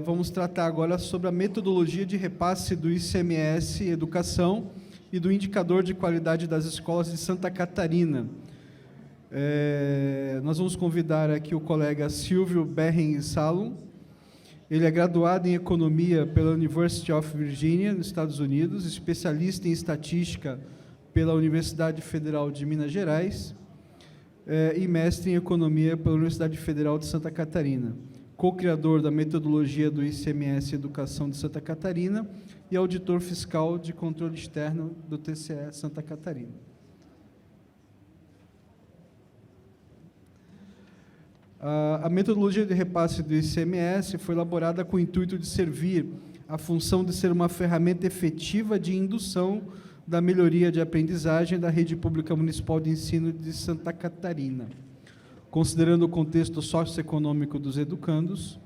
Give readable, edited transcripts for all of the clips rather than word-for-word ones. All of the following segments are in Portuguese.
Vamos tratar agora sobre a metodologia de repasse do ICMS Educação e do indicador de qualidade das escolas de Santa Catarina. Nós vamos convidar aqui o colega Silvio Berren Salum. Ele é graduado em Economia pela University of Virginia, nos Estados Unidos, especialista em Estatística pela Universidade Federal de Minas Gerais e mestre em Economia pela Universidade Federal de Santa Catarina, co-criador da metodologia do ICMS Educação de Santa Catarina e auditor fiscal de controle externo do TCE Santa Catarina. A metodologia de repasse do ICMS foi elaborada com o intuito de servir a função de ser uma ferramenta efetiva de indução da melhoria de aprendizagem da rede pública municipal de ensino de Santa Catarina. Considerando o contexto socioeconômico dos educandos,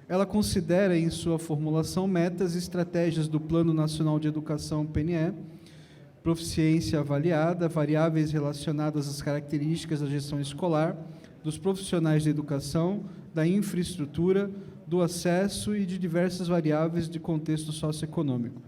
ela considera em sua formulação metas e estratégias do Plano Nacional de Educação PNE, proficiência avaliada, variáveis relacionadas às características da gestão escolar, dos profissionais de educação, da infraestrutura, do acesso e de diversas variáveis de contexto socioeconômico.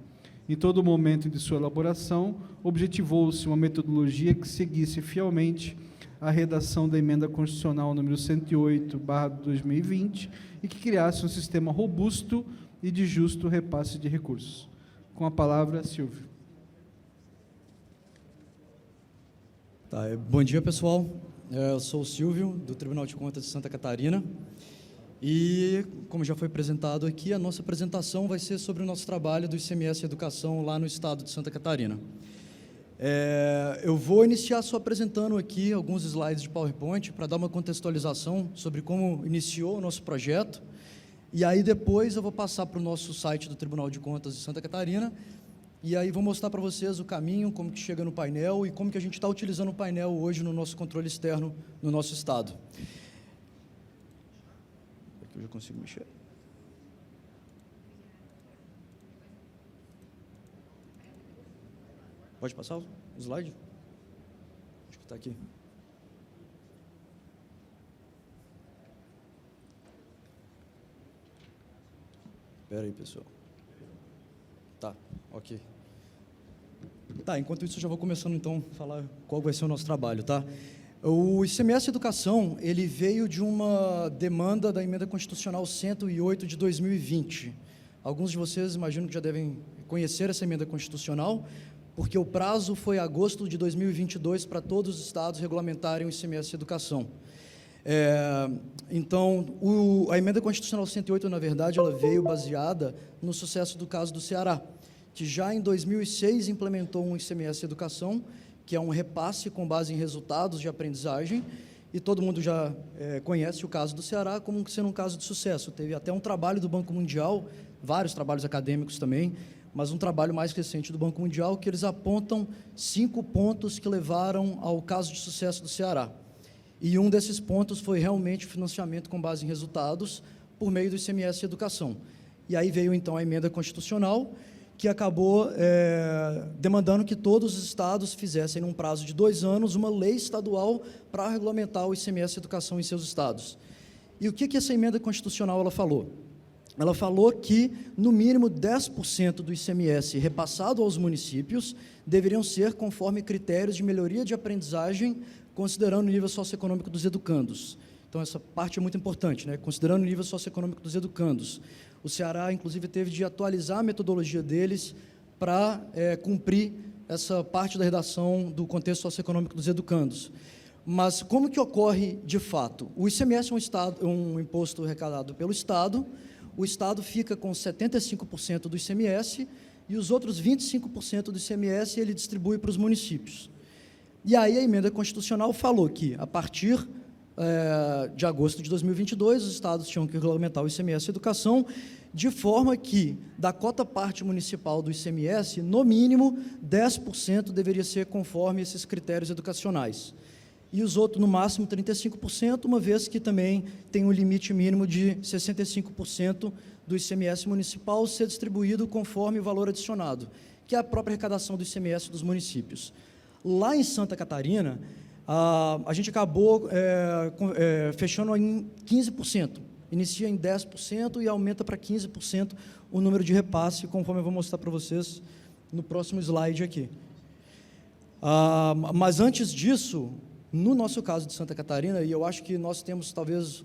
Em todo momento de sua elaboração, objetivou-se uma metodologia que seguisse fielmente a redação da Emenda Constitucional número 108/2020 e que criasse um sistema robusto e de justo repasse de recursos. Com a palavra, Silvio. Bom dia, pessoal. Eu sou o Silvio, do Tribunal de Contas de Santa Catarina, e, como já foi apresentado aqui, a nossa apresentação vai ser sobre o nosso trabalho do ICMS Educação lá no estado de Santa Catarina. Eu vou iniciar só apresentando aqui alguns slides de PowerPoint para dar uma contextualização sobre como iniciou o nosso projeto, e aí depois eu vou passar para o nosso site do Tribunal de Contas de Santa Catarina, e aí vou mostrar para vocês o caminho, como que chega no painel e como que a gente está utilizando o painel hoje no nosso controle externo no nosso estado. Aqui eu já consigo mexer. Pode passar o slide? Acho que está aqui. Espera aí, pessoal. Tá, ok. Enquanto isso eu já vou começando então a falar qual vai ser o nosso trabalho, tá? O ICMS Educação, ele veio de uma demanda da Emenda Constitucional 108 de 2020. Alguns de vocês imagino que já devem conhecer essa emenda constitucional, porque o prazo foi agosto de 2022 para todos os estados regulamentarem o ICMS Educação. Então, a Emenda Constitucional 108, na verdade, ela veio baseada no sucesso do caso do Ceará, que já em 2006 implementou um ICMS Educação, que é um repasse com base em resultados de aprendizagem, e todo mundo já conhece o caso do Ceará como sendo um caso de sucesso. Teve até um trabalho do Banco Mundial, vários trabalhos acadêmicos também, mas um trabalho mais recente do Banco Mundial, que eles apontam 5 pontos que levaram ao caso de sucesso do Ceará. E um desses pontos foi realmente o financiamento com base em resultados por meio do ICMS Educação. E aí veio, então, a emenda constitucional, que acabou demandando que todos os estados fizessem, num prazo de 2 anos, uma lei estadual para regulamentar o ICMS Educação em seus estados. E o que essa emenda constitucional ela falou? Ela falou que, no mínimo, 10% do ICMS repassado aos municípios deveriam ser conforme critérios de melhoria de aprendizagem, considerando o nível socioeconômico dos educandos. Então, essa parte é muito importante, né? Considerando o nível socioeconômico dos educandos. O Ceará, inclusive, teve de atualizar a metodologia deles para cumprir essa parte da redação do contexto socioeconômico dos educandos. Mas como que ocorre de fato? O ICMS é um imposto arrecadado pelo Estado, o Estado fica com 75% do ICMS e os outros 25% do ICMS ele distribui para os municípios. E aí a emenda constitucional falou que, a partir de agosto de 2022, os estados tinham que regulamentar o ICMS Educação, de forma que, da cota parte municipal do ICMS, no mínimo, 10% deveria ser conforme esses critérios educacionais. E os outros, no máximo, 35%, uma vez que também tem um limite mínimo de 65% do ICMS municipal ser distribuído conforme o valor adicionado, que é a própria arrecadação do ICMS dos municípios. Lá em Santa Catarina, a gente acabou fechando em 15%. inicia em 10% e aumenta para 15% o número de repasse, conforme eu vou mostrar para vocês no próximo slide aqui. Mas antes disso, no nosso caso de Santa Catarina, e eu acho que nós temos talvez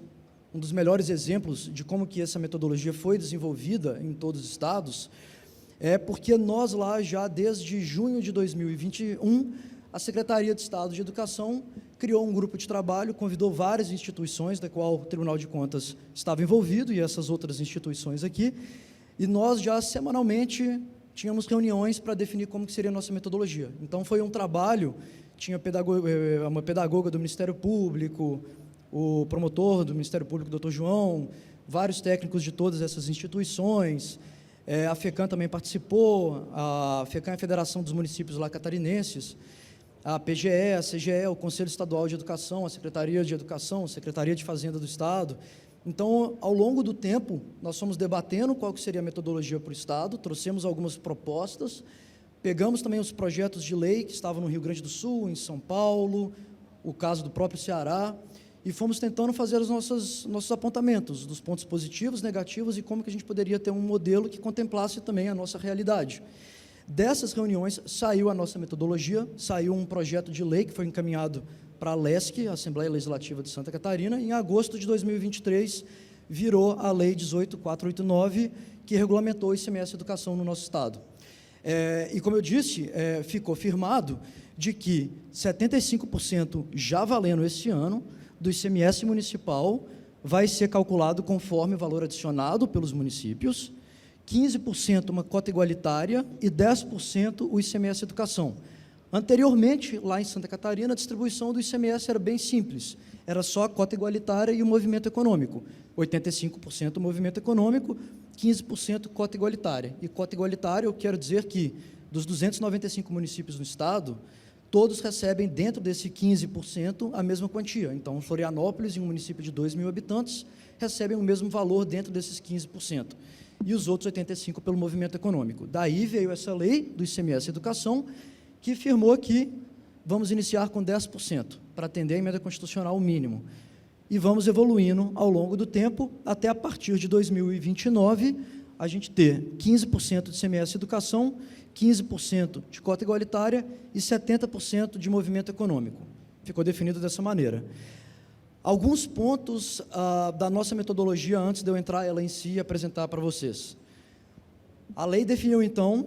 um dos melhores exemplos de como que essa metodologia foi desenvolvida em todos os estados, é porque nós lá já desde junho de 2021, a Secretaria de Estado de Educação criou um grupo de trabalho, convidou várias instituições, da qual o Tribunal de Contas estava envolvido, e essas outras instituições aqui, e nós já semanalmente tínhamos reuniões para definir como que seria a nossa metodologia. Então, foi um trabalho, tinha uma pedagoga do Ministério Público, o promotor do Ministério Público, Dr. João, vários técnicos de todas essas instituições, a FECAM também participou, a FECAM é a Federação dos Municípios lá catarinenses, a PGE, a CGE, o Conselho Estadual de Educação, a Secretaria de Educação, a Secretaria de Fazenda do Estado. Então, ao longo do tempo, nós fomos debatendo qual que seria a metodologia para o Estado, trouxemos algumas propostas, pegamos também os projetos de lei que estavam no Rio Grande do Sul, em São Paulo, o caso do próprio Ceará, e fomos tentando fazer os nossos apontamentos, dos pontos positivos, negativos, e como que a gente poderia ter um modelo que contemplasse também a nossa realidade. Dessas reuniões saiu a nossa metodologia, saiu um projeto de lei que foi encaminhado para a LESC, a Assembleia Legislativa de Santa Catarina, e em agosto de 2023 virou a Lei 18.489, que regulamentou o ICMS Educação no nosso Estado. E como eu disse, ficou firmado de que 75% já valendo esse ano do ICMS municipal vai ser calculado conforme o valor adicionado pelos municípios, 15% uma cota igualitária e 10% o ICMS Educação. Anteriormente, lá em Santa Catarina, a distribuição do ICMS era bem simples, era só a cota igualitária e o movimento econômico, 85% movimento econômico, 15% cota igualitária. E cota igualitária, eu quero dizer que, dos 295 municípios no estado, todos recebem dentro desse 15% a mesma quantia. Então, Florianópolis, em um município de 2.000 habitantes, recebem o mesmo valor dentro desses 15%. E os outros 85% pelo movimento econômico. Daí veio essa lei do ICMS Educação, que afirmou que vamos iniciar com 10%, para atender a emenda constitucional mínimo. E vamos evoluindo ao longo do tempo, até a partir de 2029, a gente ter 15% de ICMS Educação, 15% de cota igualitária e 70% de movimento econômico. Ficou definido dessa maneira. Alguns pontos da nossa metodologia, antes de eu entrar ela em si e apresentar para vocês. A lei definiu, então,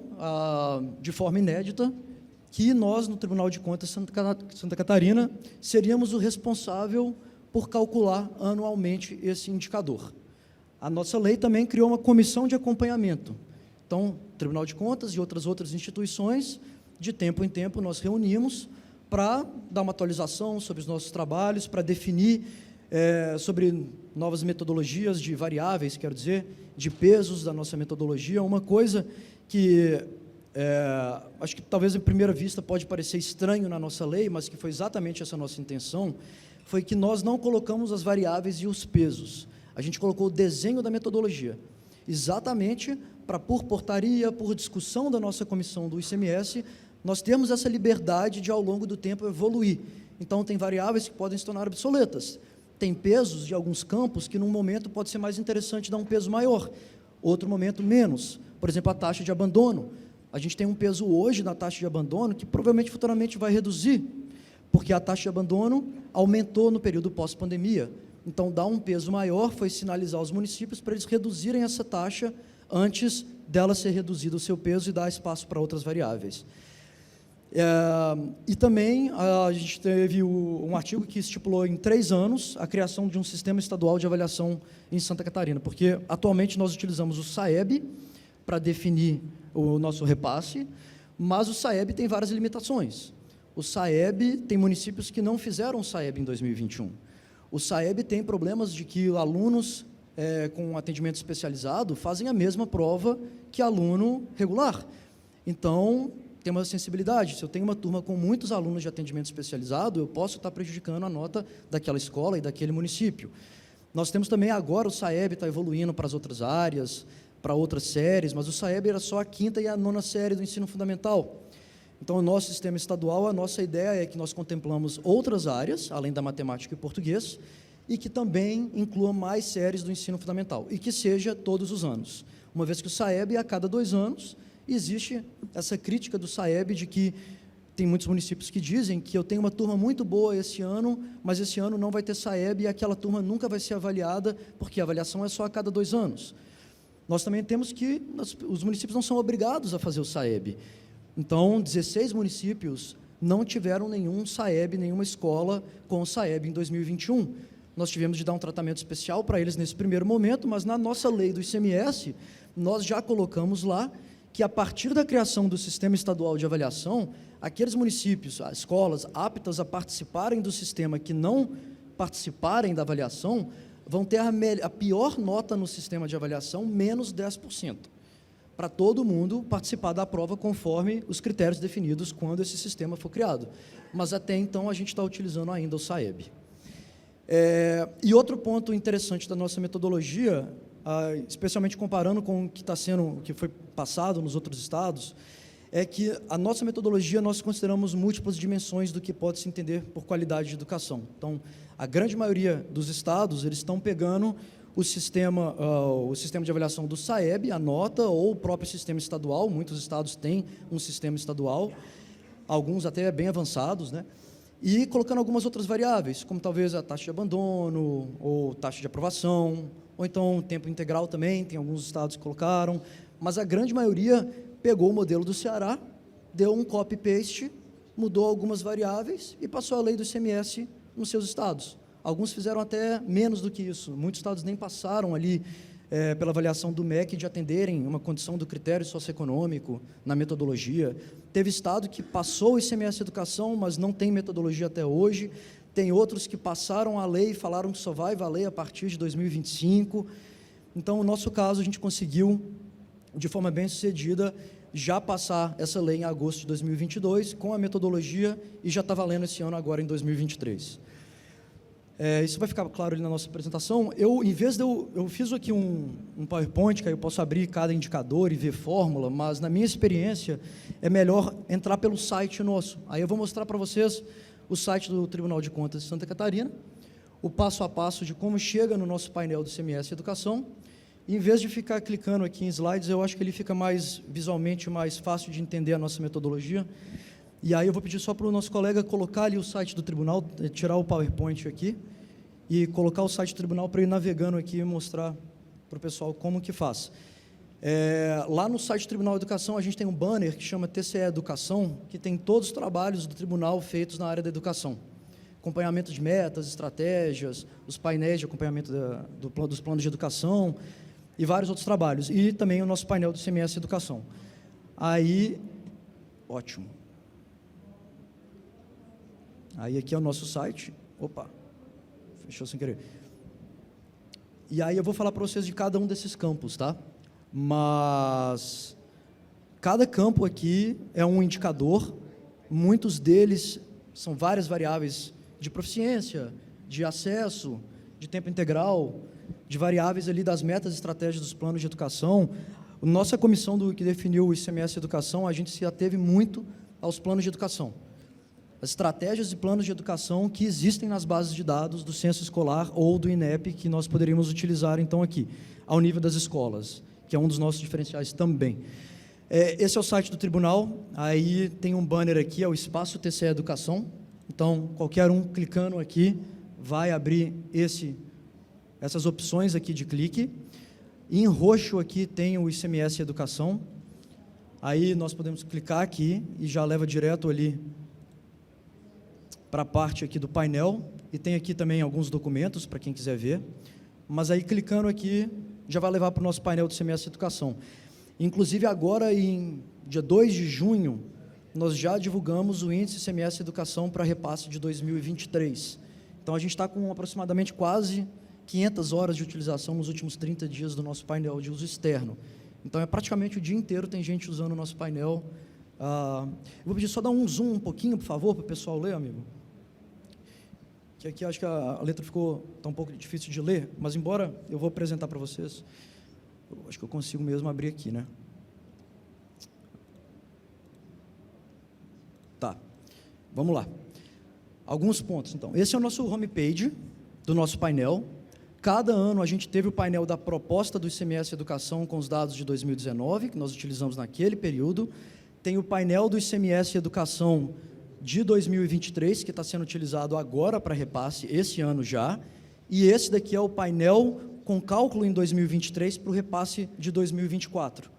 de forma inédita, que nós, no Tribunal de Contas Santa Catarina, seríamos o responsável por calcular anualmente esse indicador. A nossa lei também criou uma comissão de acompanhamento. Então, Tribunal de Contas e outras instituições, de tempo em tempo, nós reunimos para dar uma atualização sobre os nossos trabalhos, para definir sobre novas metodologias de variáveis, quero dizer, de pesos da nossa metodologia. Uma coisa que acho que talvez, à primeira vista, pode parecer estranho na nossa lei, mas que foi exatamente essa nossa intenção, foi que nós não colocamos as variáveis e os pesos. A gente colocou o desenho da metodologia, exatamente para, por portaria, por discussão da nossa comissão do ICMS, nós temos essa liberdade de, ao longo do tempo, evoluir. Então, tem variáveis que podem se tornar obsoletas. Tem pesos de alguns campos que, num momento, pode ser mais interessante dar um peso maior, outro momento, menos. Por exemplo, a taxa de abandono. A gente tem um peso hoje na taxa de abandono que, provavelmente, futuramente vai reduzir, porque a taxa de abandono aumentou no período pós-pandemia. Então, dar um peso maior foi sinalizar aos municípios para eles reduzirem essa taxa antes dela ser reduzida o seu peso e dar espaço para outras variáveis. E também a gente teve um artigo que estipulou em 3 anos a criação de um sistema estadual de avaliação em Santa Catarina, porque atualmente nós utilizamos o SAEB para definir o nosso repasse, mas o SAEB tem várias limitações. O SAEB tem municípios que não fizeram o SAEB em 2021. O SAEB tem problemas de que alunos com atendimento especializado fazem a mesma prova que aluno regular. Então, tem uma sensibilidade. Se eu tenho uma turma com muitos alunos de atendimento especializado, eu posso estar prejudicando a nota daquela escola e daquele município. Nós temos também agora, o SAEB está evoluindo para as outras áreas, para outras séries, mas o SAEB era só a 5ª e a 9ª série do ensino fundamental. Então, o nosso sistema estadual, a nossa ideia é que nós contemplamos outras áreas, além da matemática e português, e que também inclua mais séries do ensino fundamental, e que seja todos os anos, uma vez que o SAEB é a cada 2 anos, e existe essa crítica do SAEB de que tem muitos municípios que dizem que eu tenho uma turma muito boa esse ano, mas esse ano não vai ter SAEB e aquela turma nunca vai ser avaliada, porque a avaliação é só a cada 2 anos. Nós também temos que, os municípios não são obrigados a fazer o SAEB. Então, 16 municípios não tiveram nenhum SAEB, nenhuma escola com o SAEB em 2021. Nós tivemos de dar um tratamento especial para eles nesse primeiro momento, mas na nossa lei do ICMS, nós já colocamos lá que, a partir da criação do Sistema Estadual de Avaliação, aqueles municípios, as escolas aptas a participarem do sistema que não participarem da avaliação, vão ter a pior nota no sistema de avaliação, menos 10%, para todo mundo participar da prova conforme os critérios definidos quando esse sistema for criado. Mas, até então, a gente está utilizando ainda o SAEB. E outro ponto interessante da nossa metodologia, especialmente comparando com o que foi passado nos outros estados, é que a nossa metodologia, nós consideramos múltiplas dimensões do que pode se entender por qualidade de educação. Então, a grande maioria dos estados, eles estão pegando o sistema de avaliação do SAEB, a nota, ou o próprio sistema estadual. Muitos estados têm um sistema estadual, alguns até bem avançados, né? E colocando algumas outras variáveis, como talvez a taxa de abandono, ou taxa de aprovação, ou então tempo integral também, tem alguns estados que colocaram, mas a grande maioria pegou o modelo do Ceará, deu um copy-paste, mudou algumas variáveis e passou a lei do ICMS nos seus estados. Alguns fizeram até menos do que isso, muitos estados nem passaram ali pela avaliação do MEC de atenderem uma condição do critério socioeconômico na metodologia. Teve estado que passou o ICMS Educação, mas não tem metodologia até hoje. Tem outros que passaram a lei e falaram que só vai valer a partir de 2025. Então, no nosso caso, a gente conseguiu, de forma bem sucedida, já passar essa lei em agosto de 2022, com a metodologia, e já está valendo esse ano agora em 2023. Isso vai ficar claro ali na nossa apresentação. Eu fiz aqui um PowerPoint, que aí eu posso abrir cada indicador e ver fórmula, mas, na minha experiência, é melhor entrar pelo site nosso. Aí eu vou mostrar para vocês o site do Tribunal de Contas de Santa Catarina, o passo a passo de como chega no nosso painel do ICMS Educação. E, em vez de ficar clicando aqui em slides, eu acho que ele fica visualmente mais fácil de entender a nossa metodologia. E aí eu vou pedir só para o nosso colega colocar ali o site do tribunal, tirar o PowerPoint aqui, e colocar o site do tribunal para ir navegando aqui e mostrar para o pessoal como que faz. Lá no site do Tribunal de Educação, a gente tem um banner que chama TCE Educação, que tem todos os trabalhos do tribunal feitos na área da educação. Acompanhamento de metas, estratégias, os painéis de acompanhamento dos planos de educação e vários outros trabalhos. E também o nosso painel do ICMS Educação. Aí, ótimo. Aí aqui é o nosso site. Opa, fechou sem querer. E aí eu vou falar para vocês de cada um desses campos, tá? Mas cada campo aqui é um indicador, muitos deles são várias variáveis de proficiência, de acesso, de tempo integral, de variáveis ali das metas e estratégias dos planos de educação. Nossa comissão que definiu o ICMS Educação, a gente se ateve muito aos planos de educação. As estratégias e planos de educação que existem nas bases de dados do Censo Escolar ou do INEP, que nós poderíamos utilizar, então, aqui, ao nível das escolas, que é um dos nossos diferenciais também. Esse é o site do tribunal, aí tem um banner aqui, é o Espaço TCE Educação. Então, qualquer um clicando aqui vai abrir essas opções aqui de clique. E em roxo aqui tem o ICMS Educação. Aí nós podemos clicar aqui e já leva direto ali para a parte aqui do painel, e tem aqui também alguns documentos para quem quiser ver, mas aí clicando aqui, já vai levar para o nosso painel do ICMS Educação. Inclusive agora, em dia 2 de junho, nós já divulgamos o índice ICMS Educação para repasse de 2023. Então, a gente está com aproximadamente quase 500 horas de utilização nos últimos 30 dias do nosso painel de uso externo. Então, praticamente o dia inteiro tem gente usando o nosso painel. Eu vou pedir só dar um zoom um pouquinho, por favor, para o pessoal ler, amigo. Que aqui acho que a letra está um pouco difícil de ler, mas embora eu vou apresentar para vocês, eu acho que eu consigo mesmo abrir aqui, né? Tá, vamos lá. Alguns pontos, então. Esse é o nosso homepage, do nosso painel. Cada ano a gente teve o painel da proposta do ICMS Educação com os dados de 2019, que nós utilizamos naquele período. Tem o painel do ICMS Educação de 2023, que está sendo utilizado agora para repasse, esse ano já. E esse daqui é o painel com cálculo em 2023 para o repasse de 2024.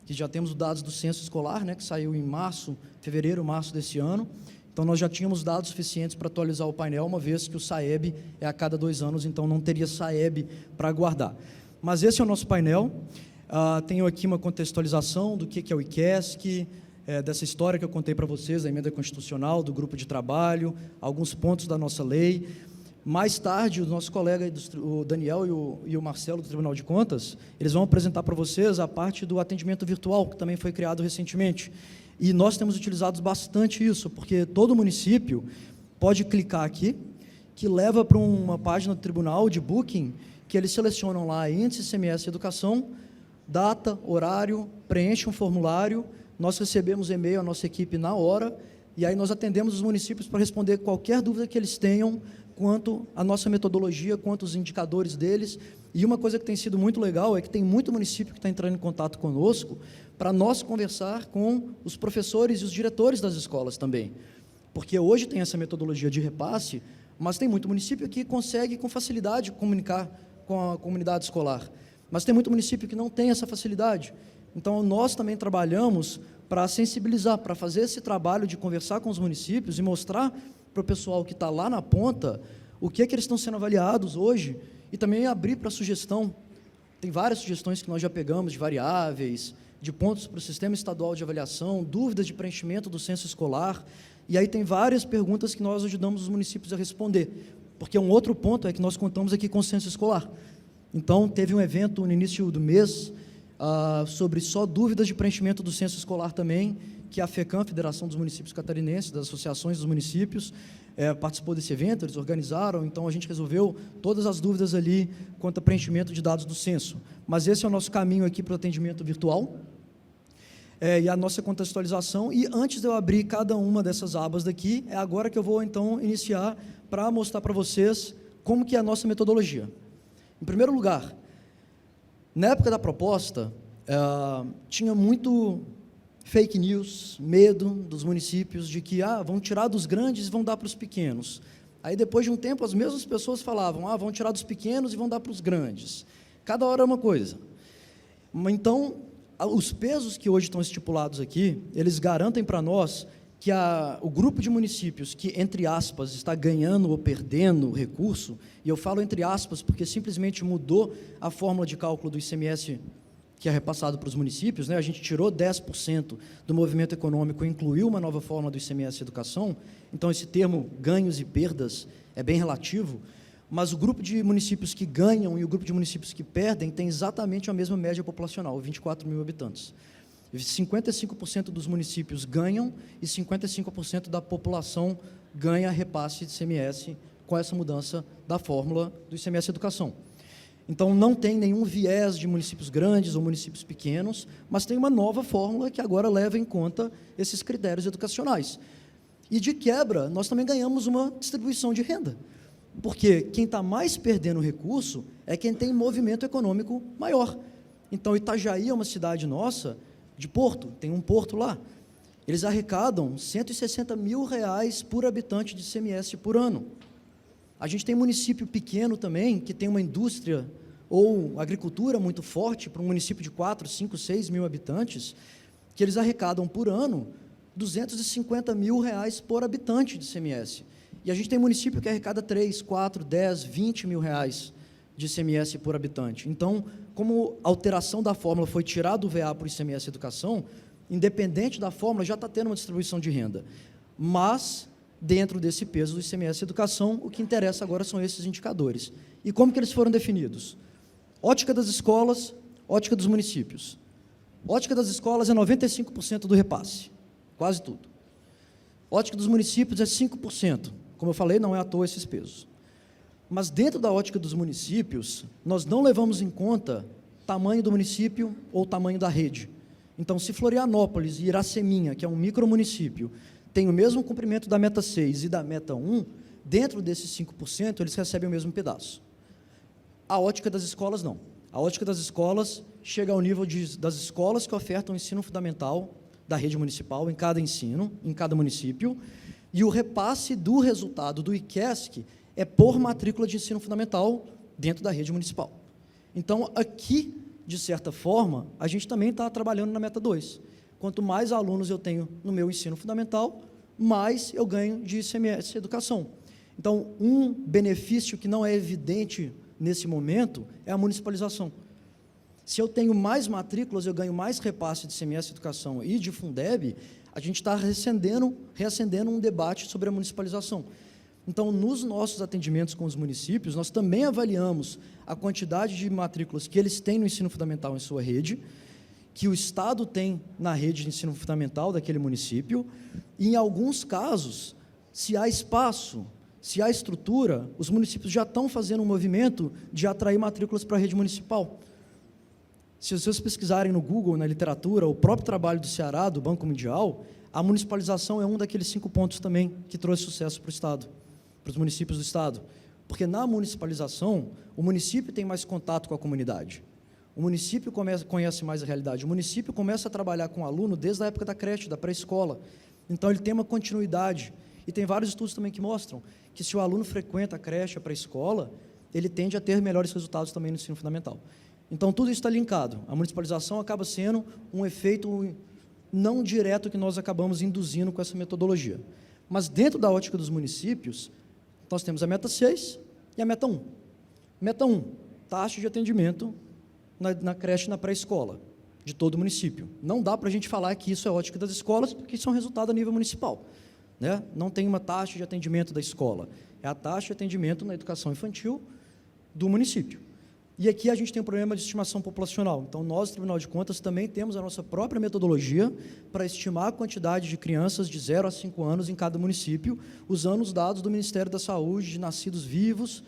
Que já temos os dados do censo escolar, né, que saiu em fevereiro, março desse ano. Então, nós já tínhamos dados suficientes para atualizar o painel, uma vez que o SAEB é a cada 2 anos, então não teria SAEB para aguardar. Mas esse é o nosso painel. Tenho aqui uma contextualização do que é o IQESC, dessa história que eu contei para vocês, da emenda constitucional, do grupo de trabalho, alguns pontos da nossa lei. Mais tarde, o nosso colega, o Daniel e o Marcelo, do Tribunal de Contas, eles vão apresentar para vocês a parte do atendimento virtual, que também foi criado recentemente. E nós temos utilizado bastante isso, porque todo município pode clicar aqui, que leva para uma página do tribunal de booking, que eles selecionam lá índice ICMS Educação, data, horário, preenche um formulário, nós recebemos e-mail, a nossa equipe na hora, e aí nós atendemos os municípios para responder qualquer dúvida que eles tenham quanto à nossa metodologia, quanto aos indicadores deles. E uma coisa que tem sido muito legal é que tem muito município que está entrando em contato conosco para nós conversar com os professores e os diretores das escolas também. Porque hoje tem essa metodologia de repasse, mas tem muito município que consegue com facilidade comunicar com a comunidade escolar. Mas tem muito município que não tem essa facilidade. Então, nós também trabalhamos para sensibilizar, para fazer esse trabalho de conversar com os municípios e mostrar para o pessoal que está lá na ponta o que eles estão sendo avaliados hoje e também abrir para sugestão. Tem várias sugestões que nós já pegamos de variáveis, de pontos para o Sistema Estadual de Avaliação, dúvidas de preenchimento do censo escolar, e aí tem várias perguntas que nós ajudamos os municípios a responder, porque um outro ponto é que nós contamos aqui com o censo escolar. Então, teve um evento no início do mês sobre só dúvidas de preenchimento do censo escolar também, que a FECAM, Federação dos Municípios Catarinenses, das Associações dos Municípios, participou desse evento, eles organizaram, então a gente resolveu todas as dúvidas ali quanto a preenchimento de dados do censo. Mas esse é o nosso caminho aqui para o atendimento virtual, e a nossa contextualização, e antes de eu abrir cada uma dessas abas daqui, é agora que eu vou, então, iniciar para mostrar para vocês como que é a nossa metodologia. Em primeiro lugar, na época da proposta, tinha muito fake news, medo dos municípios de que vão tirar dos grandes e vão dar para os pequenos. Aí, depois de um tempo, as mesmas pessoas falavam, vão tirar dos pequenos e vão dar para os grandes. Cada hora é uma coisa. Então, os pesos que hoje estão estipulados aqui, eles garantem para nós que o grupo de municípios que, entre aspas, está ganhando ou perdendo recurso, e eu falo entre aspas porque simplesmente mudou a fórmula de cálculo do ICMS que é repassado para os municípios, né? A gente tirou 10% do movimento econômico e incluiu uma nova fórmula do ICMS Educação, então esse termo ganhos e perdas é bem relativo, mas o grupo de municípios que ganham e o grupo de municípios que perdem tem exatamente a mesma média populacional, 24 mil habitantes. 55% dos municípios ganham e 55% da população ganha repasse de ICMS com essa mudança da fórmula do ICMS Educação. Então, não tem nenhum viés de municípios grandes ou municípios pequenos, mas tem uma nova fórmula que agora leva em conta esses critérios educacionais. E, de quebra, nós também ganhamos uma distribuição de renda, porque quem está mais perdendo recurso é quem tem movimento econômico maior. Então, Itajaí é uma cidade nossa, de porto, tem um porto lá, eles arrecadam R$160 mil por habitante de ICMS por ano. A gente tem município pequeno também, que tem uma indústria ou agricultura muito forte, para um município de 4, 5, 6 mil habitantes, que eles arrecadam por ano R$250 mil por habitante de ICMS. E a gente tem município que arrecada 3, 4, 10, 20 mil reais de ICMS por habitante. Então, como a alteração da fórmula foi tirar do VA para o ICMS Educação, independente da fórmula, já está tendo uma distribuição de renda. Mas, dentro desse peso do ICMS Educação, o que interessa agora são esses indicadores. E como que eles foram definidos? Ótica das escolas, ótica dos municípios. Ótica das escolas é 95% do repasse, quase tudo. Ótica dos municípios é 5%. Como eu falei, não é à toa esses pesos. Mas dentro da ótica dos municípios, nós não levamos em conta tamanho do município ou tamanho da rede. Então, se Florianópolis e Iraceminha, que é um micromunicípio, tem o mesmo comprimento da meta 6 e da meta 1, dentro desses 5%, eles recebem o mesmo pedaço. A ótica das escolas, não. A ótica das escolas chega ao nível das escolas que ofertam ensino fundamental da rede municipal em cada ensino, em cada município, e o repasse do resultado do IQESC é por matrícula de ensino fundamental dentro da rede municipal. Então, aqui, de certa forma, a gente também está trabalhando na meta 2. Quanto mais alunos eu tenho no meu ensino fundamental, mais eu ganho de ICMS Educação. Então, um benefício que não é evidente nesse momento é a municipalização. Se eu tenho mais matrículas, eu ganho mais repasse de ICMS Educação e de Fundeb, a gente está reacendendo um debate sobre a municipalização. Então, nos nossos atendimentos com os municípios, nós também avaliamos a quantidade de matrículas que eles têm no ensino fundamental em sua rede, que o Estado tem na rede de ensino fundamental daquele município, e, em alguns casos, se há espaço, se há estrutura, os municípios já estão fazendo um movimento de atrair matrículas para a rede municipal. Se vocês pesquisarem no Google, na literatura, o próprio trabalho do Ceará, do Banco Mundial, a municipalização é um daqueles 5 pontos também que trouxe sucesso para o Estado, para os municípios do Estado. Porque na municipalização, o município tem mais contato com a comunidade. O município conhece mais a realidade. O município começa a trabalhar com o aluno desde a época da creche, da pré-escola. Então, ele tem uma continuidade. E tem vários estudos também que mostram que, se o aluno frequenta a creche, a pré-escola, ele tende a ter melhores resultados também no ensino fundamental. Então, tudo isso está linkado. A municipalização acaba sendo um efeito não direto que nós acabamos induzindo com essa metodologia. Mas, dentro da ótica dos municípios, nós temos a meta 6 e a meta 1. Meta 1, taxa de atendimento na creche e na pré-escola, de todo o município. Não dá para a gente falar que isso é ótica das escolas, porque isso é um resultado a nível municipal, né? Não tem uma taxa de atendimento da escola, é a taxa de atendimento na educação infantil do município. E aqui a gente tem um problema de estimação populacional. Então, nós, Tribunal de Contas, também temos a nossa própria metodologia para estimar a quantidade de crianças de 0 a 5 anos em cada município, usando os dados do Ministério da Saúde de nascidos vivos,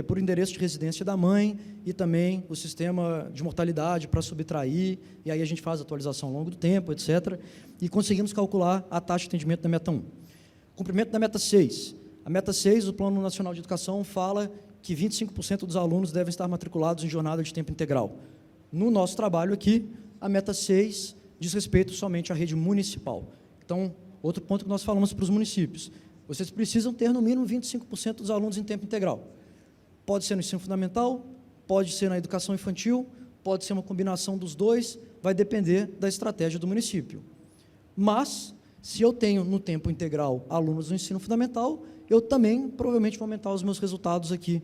por endereço de residência da mãe, e também o sistema de mortalidade para subtrair, e aí a gente faz a atualização ao longo do tempo, etc., e conseguimos calcular a taxa de atendimento da meta 1. Cumprimento da meta 6. A meta 6, o Plano Nacional de Educação, fala que 25% dos alunos devem estar matriculados em jornada de tempo integral. No nosso trabalho aqui, a meta 6 diz respeito somente à rede municipal. Então, outro ponto que nós falamos para os municípios, vocês precisam ter no mínimo 25% dos alunos em tempo integral. Pode ser no ensino fundamental, pode ser na educação infantil, pode ser uma combinação dos dois, vai depender da estratégia do município. Mas, se eu tenho no tempo integral alunos no ensino fundamental, eu também provavelmente vou aumentar os meus resultados aqui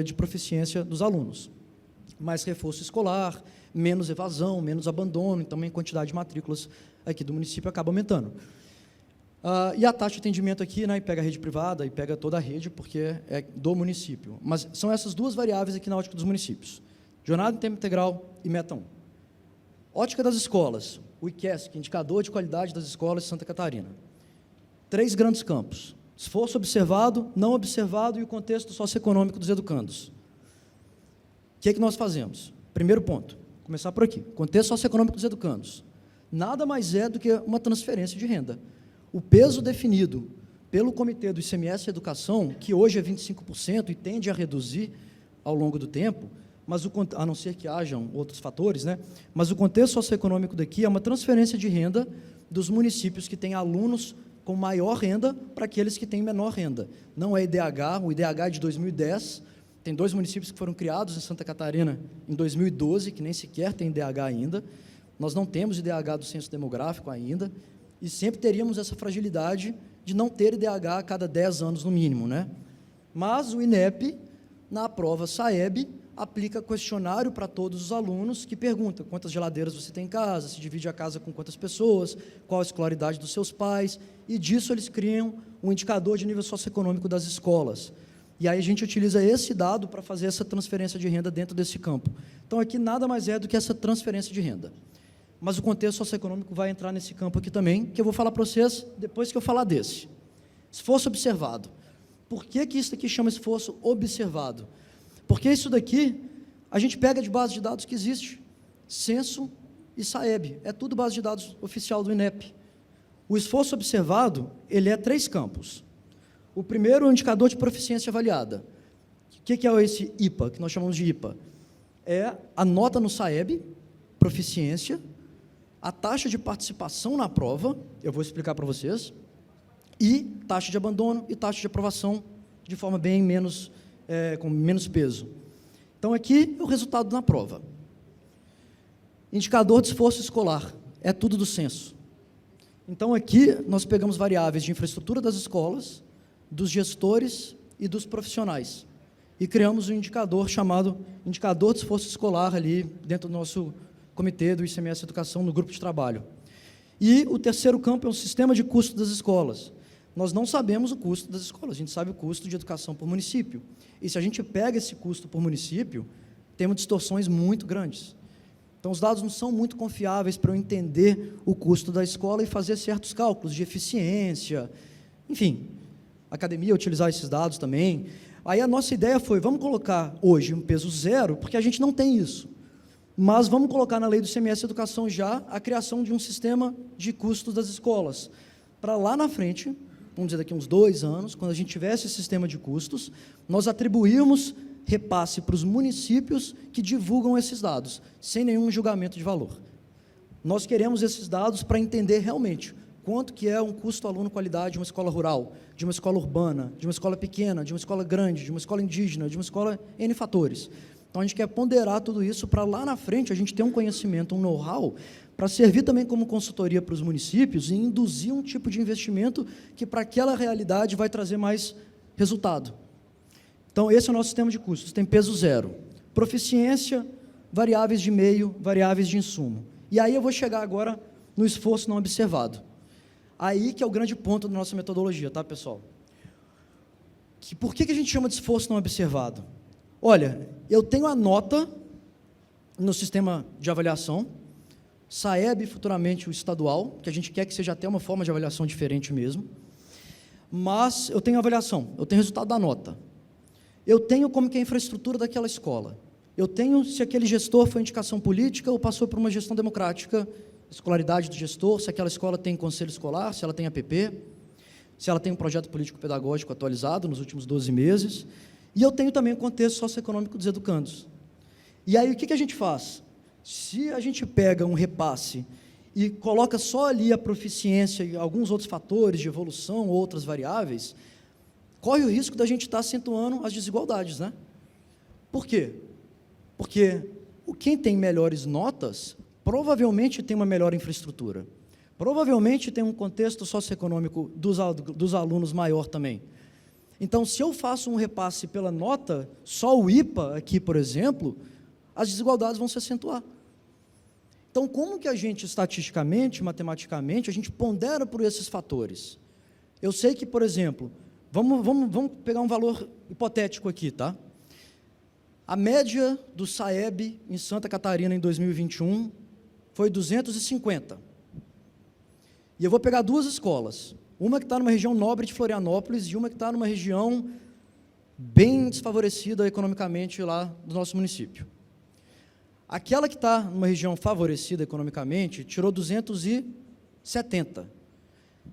de proficiência dos alunos. Mais reforço escolar, menos evasão, menos abandono, então a quantidade de matrículas aqui do município acaba aumentando. E a taxa de atendimento aqui, né, pega a rede privada e pega toda a rede, porque é do município. Mas são essas duas variáveis aqui na ótica dos municípios. Jornada em tempo integral e meta 1. Ótica das escolas, o IQESC, Indicador de Qualidade das Escolas de Santa Catarina. 3 grandes campos: esforço observado, não observado e o contexto socioeconômico dos educandos. O que é que nós fazemos? Primeiro ponto, começar por aqui, contexto socioeconômico dos educandos. Nada mais é do que uma transferência de renda. O peso definido pelo Comitê do ICMS Educação, que hoje é 25% e tende a reduzir ao longo do tempo, mas a não ser que hajam outros fatores, né? Mas o contexto socioeconômico daqui é uma transferência de renda dos municípios que têm alunos com maior renda para aqueles que têm menor renda. Não é IDH, o IDH é de 2010, tem 2 municípios que foram criados em Santa Catarina em 2012, que nem sequer tem IDH ainda, nós não temos IDH do censo demográfico ainda, e sempre teríamos essa fragilidade de não ter IDH a cada 10 anos no mínimo, né? Mas o INEP, na prova SAEB, aplica questionário para todos os alunos, que pergunta quantas geladeiras você tem em casa, se divide a casa com quantas pessoas, qual a escolaridade dos seus pais, e disso eles criam um indicador de nível socioeconômico das escolas. E aí a gente utiliza esse dado para fazer essa transferência de renda dentro desse campo. Então, aqui nada mais é do que essa transferência de renda. Mas o contexto socioeconômico vai entrar nesse campo aqui também, que eu vou falar para vocês depois que eu falar desse. Esforço observado. Por que isso aqui chama esforço observado? Porque isso daqui, a gente pega de base de dados que existe, Censo e SAEB, é tudo base de dados oficial do INEP. O esforço observado, ele é 3 campos. O primeiro é o indicador de proficiência avaliada. O que é esse IPA, que nós chamamos de IPA? É a nota no SAEB, proficiência, a taxa de participação na prova, eu vou explicar para vocês, e taxa de abandono e taxa de aprovação de forma bem menos, com menos peso. Então, aqui é o resultado na prova. Indicador de esforço escolar, é tudo do censo. Então, aqui nós pegamos variáveis de infraestrutura das escolas, dos gestores e dos profissionais, e criamos um indicador chamado indicador de esforço escolar ali dentro do nosso comitê do ICMS Educação, no grupo de trabalho. E o terceiro campo é o sistema de custo das escolas. Nós não sabemos o custo das escolas, a gente sabe o custo de educação por município. E se a gente pega esse custo por município, temos distorções muito grandes. Então, os dados não são muito confiáveis para eu entender o custo da escola e fazer certos cálculos de eficiência, enfim, a academia utilizar esses dados também. Aí a nossa ideia foi, vamos colocar hoje um peso zero, porque a gente não tem isso. Mas vamos colocar na lei do ICMS Educação já a criação de um sistema de custos das escolas, para lá na frente, vamos dizer daqui a uns 2 anos, quando a gente tiver esse sistema de custos, nós atribuirmos repasse para os municípios que divulgam esses dados, sem nenhum julgamento de valor. Nós queremos esses dados para entender realmente quanto que é um custo aluno-qualidade de uma escola rural, de uma escola urbana, de uma escola pequena, de uma escola grande, de uma escola indígena, de uma escola N fatores. Então, a gente quer ponderar tudo isso para lá na frente a gente ter um conhecimento, um know-how, para servir também como consultoria para os municípios e induzir um tipo de investimento que para aquela realidade vai trazer mais resultado. Então, esse é o nosso sistema de custos, tem peso zero. Proficiência, variáveis de meio, variáveis de insumo. E aí eu vou chegar agora no esforço não observado. Aí que é o grande ponto da nossa metodologia, tá, pessoal? Por que a gente chama de esforço não observado? Olha, eu tenho a nota no sistema de avaliação, SAEB, futuramente o estadual, que a gente quer que seja até uma forma de avaliação diferente mesmo, mas eu tenho avaliação, eu tenho resultado da nota, eu tenho como que é a infraestrutura daquela escola, eu tenho se aquele gestor foi indicação política ou passou por uma gestão democrática, escolaridade do gestor, se aquela escola tem conselho escolar, se ela tem APP, se ela tem um projeto político-pedagógico atualizado nos últimos 12 meses, e eu tenho também o contexto socioeconômico dos educandos. E aí, o que a gente faz? Se a gente pega um repasse e coloca só ali a proficiência e alguns outros fatores de evolução, outras variáveis, corre o risco da gente estar acentuando as desigualdades, né? Por quê? Porque quem tem melhores notas, provavelmente tem uma melhor infraestrutura, provavelmente tem um contexto socioeconômico dos alunos maior também. Então, se eu faço um repasse pela nota, só o IPA aqui, por exemplo, as desigualdades vão se acentuar. Então, como que a gente, estatisticamente, matematicamente, a gente pondera por esses fatores? Eu sei que, por exemplo, vamos pegar um valor hipotético aqui, tá? A média do SAEB em Santa Catarina em 2021 foi 250. E eu vou pegar 2 escolas, uma que está numa região nobre de Florianópolis e uma que está numa região bem desfavorecida economicamente lá do nosso município. Aquela que está numa região favorecida economicamente tirou 270.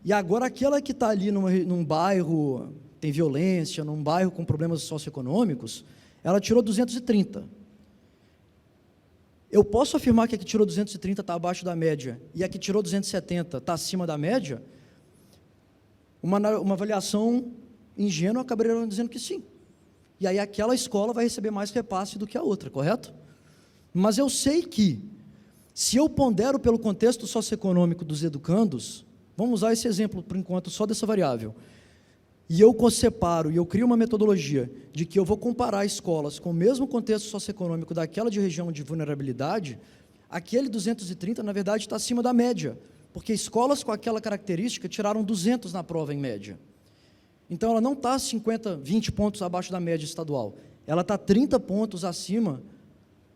E agora aquela que está ali num bairro tem violência, num bairro com problemas socioeconômicos, ela tirou 230. Eu posso afirmar que a que tirou 230 está abaixo da média e a que tirou 270 está acima da média? Uma avaliação ingênua acabaria dizendo que sim. E aí aquela escola vai receber mais repasse do que a outra, correto? Mas eu sei que, se eu pondero pelo contexto socioeconômico dos educandos, vamos usar esse exemplo, por enquanto, só dessa variável, e eu separo, e eu crio uma metodologia de que eu vou comparar escolas com o mesmo contexto socioeconômico daquela de região de vulnerabilidade, aquele 230, na verdade, está acima da média, porque escolas com aquela característica tiraram 200 na prova, em média. Então, ela não está 50, 20 pontos abaixo da média estadual, ela está 30 pontos acima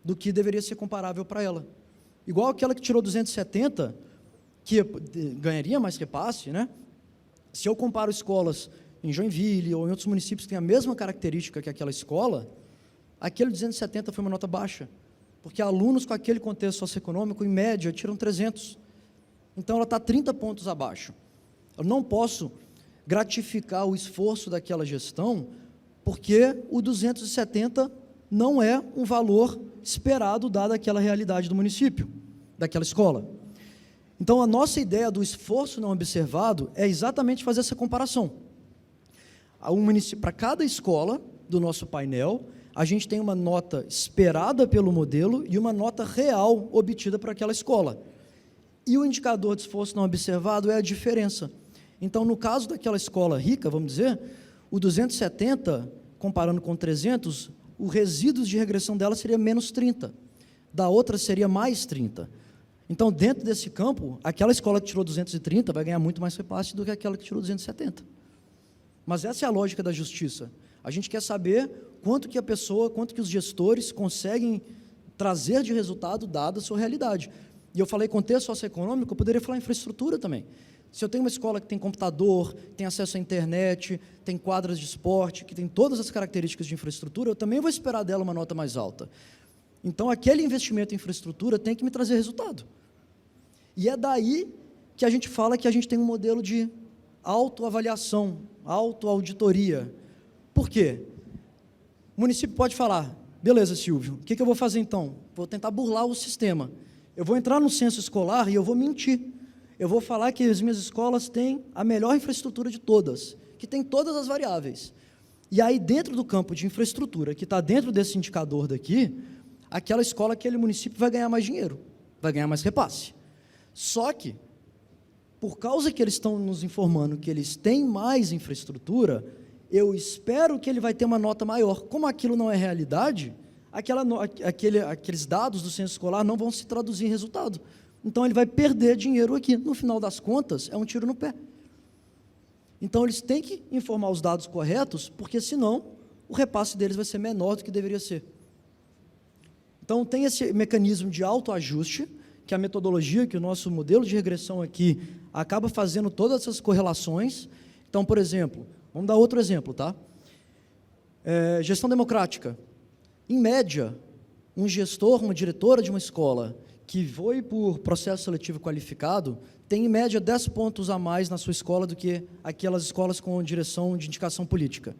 do que deveria ser comparável para ela. Igual aquela que tirou 270, que ganharia mais repasse, né? Se eu comparo escolas em Joinville ou em outros municípios que têm a mesma característica que aquela escola, aquele 270 foi uma nota baixa, porque alunos com aquele contexto socioeconômico, em média, tiram 300. Então, ela está 30 pontos abaixo. Eu não posso gratificar o esforço daquela gestão, porque o 270 não é um valor esperado, dada aquela realidade do município, daquela escola. Então, a nossa ideia do esforço não observado é exatamente fazer essa comparação. Para cada escola do nosso painel, a gente tem uma nota esperada pelo modelo e uma nota real obtida por aquela escola. E o indicador de esforço não observado é a diferença. Então, no caso daquela escola rica, vamos dizer, o 270, comparando com 300, o resíduo de regressão dela seria menos 30, da outra seria mais 30. Então, dentro desse campo, aquela escola que tirou 230 vai ganhar muito mais repasse do que aquela que tirou 270. Mas essa é a lógica da justiça. A gente quer saber quanto que a pessoa, quanto que os gestores conseguem trazer de resultado dada a sua realidade. E eu falei contexto socioeconômico, eu poderia falar infraestrutura também. Se eu tenho uma escola que tem computador, tem acesso à internet, tem quadras de esporte, que tem todas as características de infraestrutura, eu também vou esperar dela uma nota mais alta. Então, aquele investimento em infraestrutura tem que me trazer resultado. E é daí que a gente fala que a gente tem um modelo de autoavaliação, autoauditoria. Por quê? O município pode falar, beleza, Silvio, o que eu vou fazer então? Vou tentar burlar o sistema. Eu vou entrar no censo escolar e eu vou mentir. Eu vou falar que as minhas escolas têm a melhor infraestrutura de todas, que tem todas as variáveis. E aí, dentro do campo de infraestrutura, que está dentro desse indicador daqui, aquela escola, aquele município vai ganhar mais dinheiro, vai ganhar mais repasse. Só que, por causa que eles estão nos informando que eles têm mais infraestrutura, eu espero que ele vai ter uma nota maior. Como aquilo não é realidade, aqueles dados do censo escolar não vão se traduzir em resultado. Então, ele vai perder dinheiro aqui. No final das contas, é um tiro no pé. Então, eles têm que informar os dados corretos, porque, senão, o repasse deles vai ser menor do que deveria ser. Então, tem esse mecanismo de autoajuste, que é a metodologia, que o nosso modelo de regressão aqui acaba fazendo todas essas correlações. Então, por exemplo, vamos dar outro exemplo, tá? Gestão democrática. Em média, um gestor, uma diretora de uma escola que foi por processo seletivo qualificado, tem em média 10 pontos a mais na sua escola do que aquelas escolas com direção de indicação política.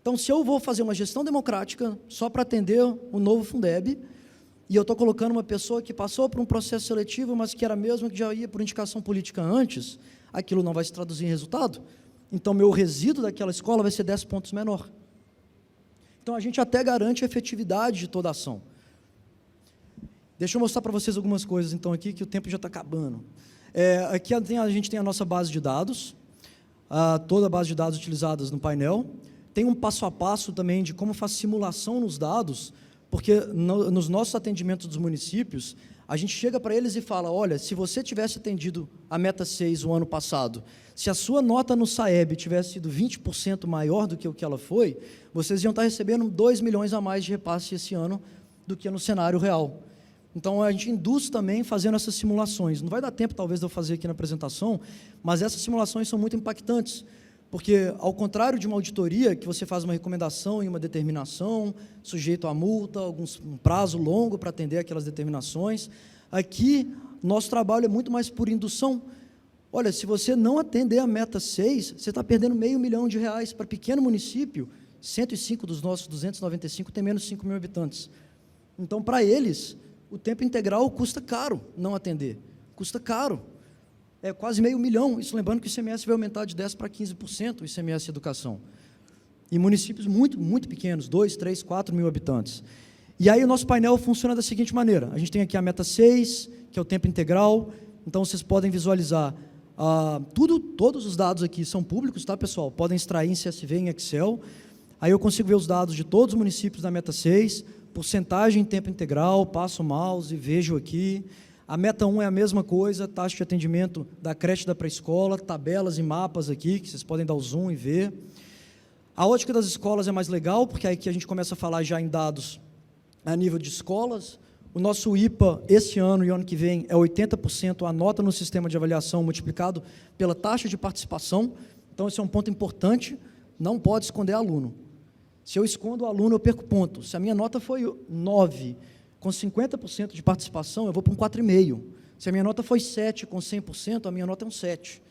Então, se eu vou fazer uma gestão democrática só para atender o novo Fundeb, e eu estou colocando uma pessoa que passou por um processo seletivo, mas que era mesmo que já ia por indicação política antes, aquilo não vai se traduzir em resultado, então meu resíduo daquela escola vai ser 10 pontos menor. Então, a gente até garante a efetividade de toda a ação. Deixa eu mostrar para vocês algumas coisas, então, aqui, que o tempo já está acabando. Aqui a gente tem a nossa base de dados, toda a base de dados utilizadas no painel. Tem um passo a passo também de como faz simulação nos dados, porque nos nossos atendimentos dos municípios, a gente chega para eles e fala, olha, se você tivesse atendido a meta 6 o ano passado, se a sua nota no SAEB tivesse sido 20% maior do que o que ela foi, vocês iam estar recebendo 2 milhões a mais de repasse esse ano do que no cenário real. Então, a gente induz também fazendo essas simulações. Não vai dar tempo, talvez, de eu fazer aqui na apresentação, mas essas simulações são muito impactantes, porque, ao contrário de uma auditoria, que você faz uma recomendação e uma determinação, sujeito a multa, um prazo longo para atender aquelas determinações, aqui, nosso trabalho é muito mais por indução. Olha, se você não atender a meta 6, você está perdendo R$500 mil para pequeno município, 105 dos nossos 295 tem menos de 5 mil habitantes. Então, para eles, o tempo integral custa caro não atender, custa caro. É quase R$500 mil, isso lembrando que o ICMS vai aumentar de 10% para 15%, o ICMS Educação. E municípios muito, muito pequenos, 2, 3, 4 mil habitantes. E aí o nosso painel funciona da seguinte maneira, a gente tem aqui a meta 6, que é o tempo integral, então vocês podem visualizar, todos os dados aqui são públicos, tá, pessoal? Podem extrair em CSV, em Excel, aí eu consigo ver os dados de todos os municípios da meta 6, porcentagem em tempo integral, passo o mouse, vejo aqui. A meta 1 é a mesma coisa, taxa de atendimento da creche da pré-escola, tabelas e mapas aqui, que vocês podem dar o zoom e ver. A ótica das escolas é mais legal, porque aí que a gente começa a falar já em dados a nível de escolas. O nosso IPA, esse ano e ano que vem, é 80% a nota no sistema de avaliação multiplicado pela taxa de participação. Então, esse é um ponto importante, não pode esconder aluno. Se eu escondo o aluno, eu perco ponto. Se a minha nota foi 9, com 50% de participação, eu vou para um 4,5. Se a minha nota foi 7, com 100%, a minha nota é um 7.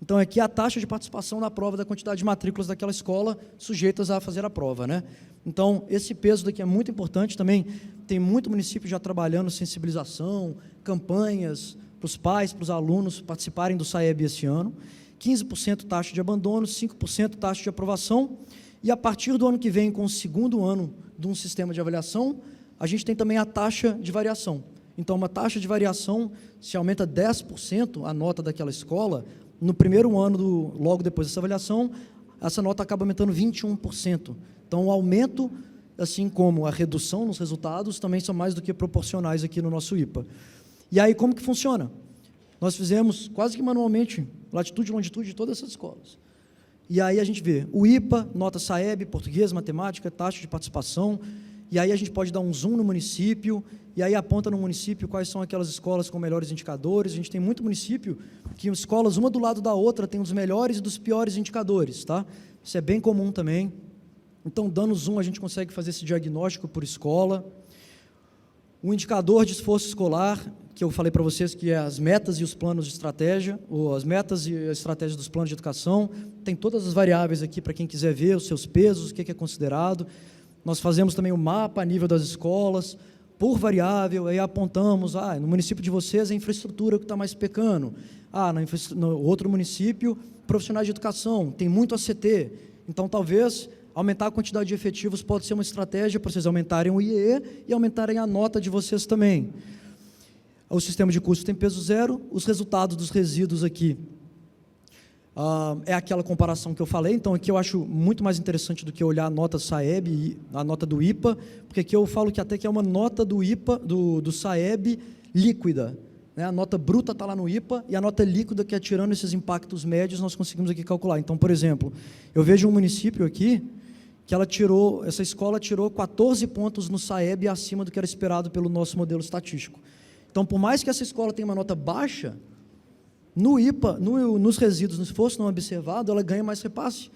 Então, aqui é a taxa de participação na prova da quantidade de matrículas daquela escola sujeitas a fazer a prova, né? Então, esse peso daqui é muito importante também. Tem muito município já trabalhando sensibilização, campanhas para os pais, para os alunos participarem do SAEB esse ano. 15% taxa de abandono, 5% taxa de aprovação. E, a partir do ano que vem, com o segundo ano de um sistema de avaliação, a gente tem também a taxa de variação. Então, uma taxa de variação, se aumenta 10% a nota daquela escola, no primeiro ano, logo depois dessa avaliação, essa nota acaba aumentando 21%. Então, o aumento, assim como a redução nos resultados, também são mais do que proporcionais aqui no nosso IPA. E aí, como que funciona? Nós fizemos quase que manualmente, latitude e longitude de todas essas escolas. E aí a gente vê o IPA, nota SAEB, português, matemática, taxa de participação, e aí a gente pode dar um zoom no município, e aí aponta no município quais são aquelas escolas com melhores indicadores. A gente tem muito município que escolas, uma do lado da outra, tem os melhores e dos piores indicadores, tá? Isso é bem comum também. Então, dando zoom, a gente consegue fazer esse diagnóstico por escola. O indicador de esforço escolar, que eu falei para vocês que é as metas e os planos de estratégia, ou as metas e a estratégia dos planos de educação, tem todas as variáveis aqui para quem quiser ver, os seus pesos, o que é considerado. Nós fazemos também o mapa a nível das escolas, por variável, aí apontamos, no município de vocês é a infraestrutura que está mais pecando, no outro município, profissionais de educação, tem muito ACT, então talvez aumentar a quantidade de efetivos pode ser uma estratégia para vocês aumentarem o IEE e aumentarem a nota de vocês também. O sistema de custo tem peso zero, os resultados dos resíduos aqui é aquela comparação que eu falei, então aqui eu acho muito mais interessante do que olhar a nota SAEB e a nota do IPA, porque aqui eu falo que até que é uma nota do IPA, do SAEB líquida, né? A nota bruta está lá no IPA e a nota líquida, que é tirando esses impactos médios, nós conseguimos aqui calcular. Então, por exemplo, eu vejo um município aqui que essa escola tirou 14 pontos no SAEB acima do que era esperado pelo nosso modelo estatístico. Então, por mais que essa escola tenha uma nota baixa, no IPA, nos resíduos, no esforço não observado, ela ganha mais repasse,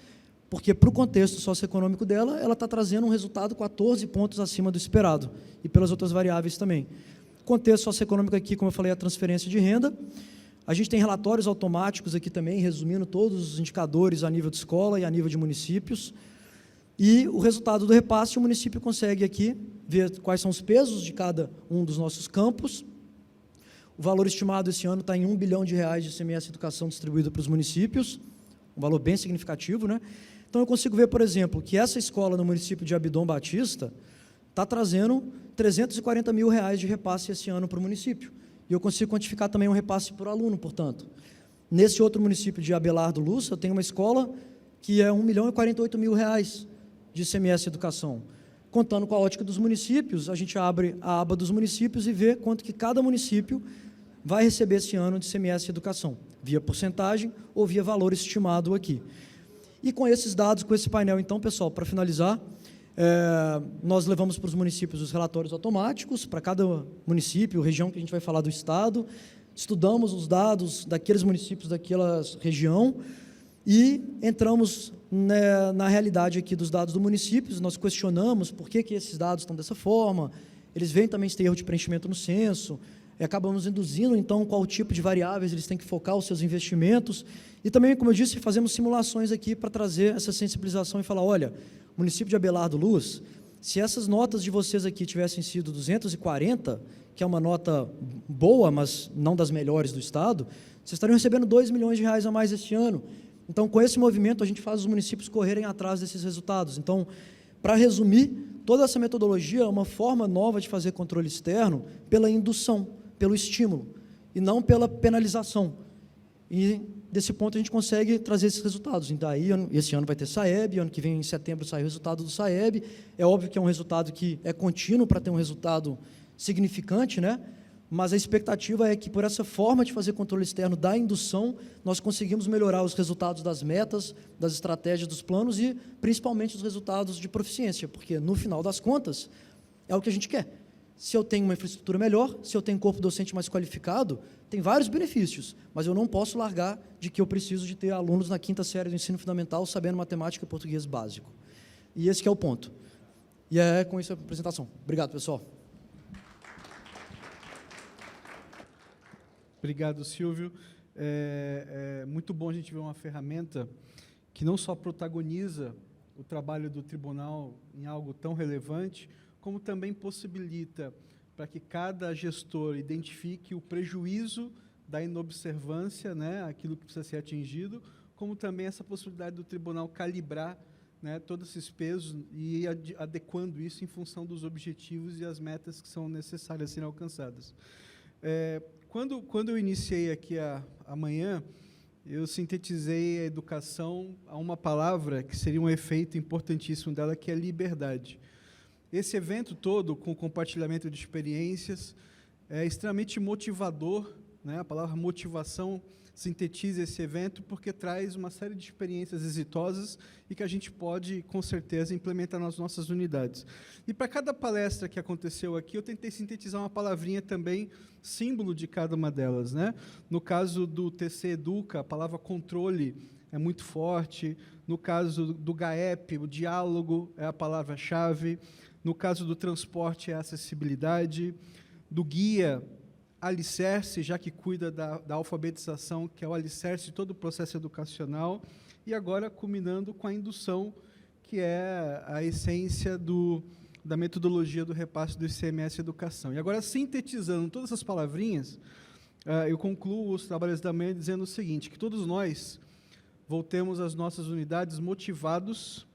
porque para o contexto socioeconômico dela, ela está trazendo um resultado 14 pontos acima do esperado, e pelas outras variáveis também. Contexto socioeconômico aqui, como eu falei, a transferência de renda. A gente tem relatórios automáticos aqui também, resumindo todos os indicadores a nível de escola e a nível de municípios. E o resultado do repasse, o município consegue aqui ver quais são os pesos de cada um dos nossos campos. O valor estimado esse ano está em R$1 bilhão de ICMS Educação distribuído para os municípios, um valor bem significativo, né? Então, eu consigo ver, por exemplo, que essa escola no município de Abdon Batista está trazendo R$340 mil de repasse esse ano para o município. E eu consigo quantificar também um repasse por aluno, portanto. Nesse outro município de Abelardo Luz, eu tenho uma escola que é R$1.048.000 de ICMS Educação. Contando com a ótica dos municípios, a gente abre a aba dos municípios e vê quanto que cada município vai receber esse ano de ICMS Educação, via porcentagem ou via valor estimado aqui. E com esses dados, com esse painel, então, pessoal, para finalizar, nós levamos para os municípios os relatórios automáticos, para cada município, região que a gente vai falar do estado, estudamos os dados daqueles municípios daquela região e entramos na realidade aqui dos dados do município, nós questionamos por que esses dados estão dessa forma, eles veem também se tem erro de preenchimento no censo, acabamos induzindo, então, qual tipo de variáveis eles têm que focar os seus investimentos, e também, como eu disse, fazemos simulações aqui para trazer essa sensibilização e falar, olha, município de Abelardo Luz, se essas notas de vocês aqui tivessem sido 240, que é uma nota boa, mas não das melhores do estado, vocês estariam recebendo R$2 milhões a mais este ano. Então, com esse movimento, a gente faz os municípios correrem atrás desses resultados. Então, para resumir, toda essa metodologia é uma forma nova de fazer controle externo pela indução, pelo estímulo, e não pela penalização. E, desse ponto, a gente consegue trazer esses resultados. Então, aí, esse ano vai ter SAEB, ano que vem, em setembro, sai o resultado do SAEB. É óbvio que é um resultado que é contínuo para ter um resultado significante, né? Mas a expectativa é que, por essa forma de fazer controle externo da indução, nós conseguimos melhorar os resultados das metas, das estratégias, dos planos e, principalmente, os resultados de proficiência, porque, no final das contas, é o que a gente quer. Se eu tenho uma infraestrutura melhor, se eu tenho um corpo docente mais qualificado, tem vários benefícios, mas eu não posso largar de que eu preciso de ter alunos na 5ª série do ensino fundamental sabendo matemática e português básico. E esse que é o ponto. E é com isso a apresentação. Obrigado, pessoal. Obrigado, Silvio. É muito bom a gente ver uma ferramenta que não só protagoniza o trabalho do tribunal em algo tão relevante, como também possibilita para que cada gestor identifique o prejuízo da inobservância, né, aquilo que precisa ser atingido, como também essa possibilidade do tribunal calibrar, né, todos esses pesos e ir adequando isso em função dos objetivos e as metas que são necessárias serem alcançadas. Quando eu iniciei aqui amanhã, eu sintetizei a educação a uma palavra que seria um efeito importantíssimo dela, que é liberdade. Esse evento todo, com compartilhamento de experiências, é extremamente motivador, né? A palavra motivação sintetiza esse evento porque traz uma série de experiências exitosas e que a gente pode, com certeza, implementar nas nossas unidades. E para cada palestra que aconteceu aqui, eu tentei sintetizar uma palavrinha também, símbolo de cada uma delas, né? No caso do TC Educa, a palavra controle é muito forte. No caso do GAEP, o diálogo é a palavra-chave. No caso do transporte, é a acessibilidade. Do guia, alicerce, já que cuida da alfabetização, que é o alicerce de todo o processo educacional, e agora culminando com a indução, que é a essência da metodologia do repasse do ICMS Educação. E agora, sintetizando todas essas palavrinhas, eu concluo os trabalhos da manhã dizendo o seguinte, que todos nós voltemos às nossas unidades motivados,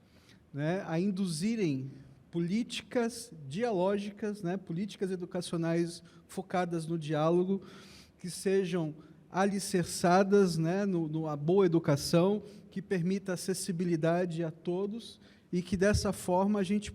né, a induzirem políticas dialógicas, né, políticas educacionais focadas no diálogo, que sejam alicerçadas, né, na boa educação, que permita acessibilidade a todos e que, dessa forma, a gente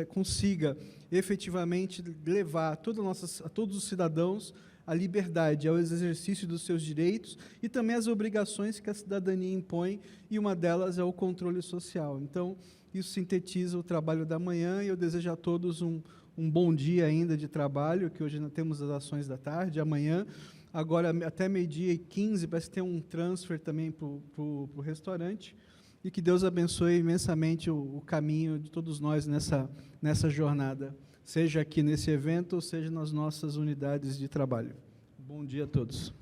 consiga efetivamente levar a todos os cidadãos a liberdade, ao exercício dos seus direitos e também as obrigações que a cidadania impõe, e uma delas é o controle social. Então, isso sintetiza o trabalho da manhã, e eu desejo a todos um bom dia ainda de trabalho, que hoje nós temos as ações da tarde, amanhã, agora até 12h15, parece que tem um transfer também para o restaurante, e que Deus abençoe imensamente o caminho de todos nós nessa jornada, seja aqui nesse evento, ou seja nas nossas unidades de trabalho. Bom dia a todos.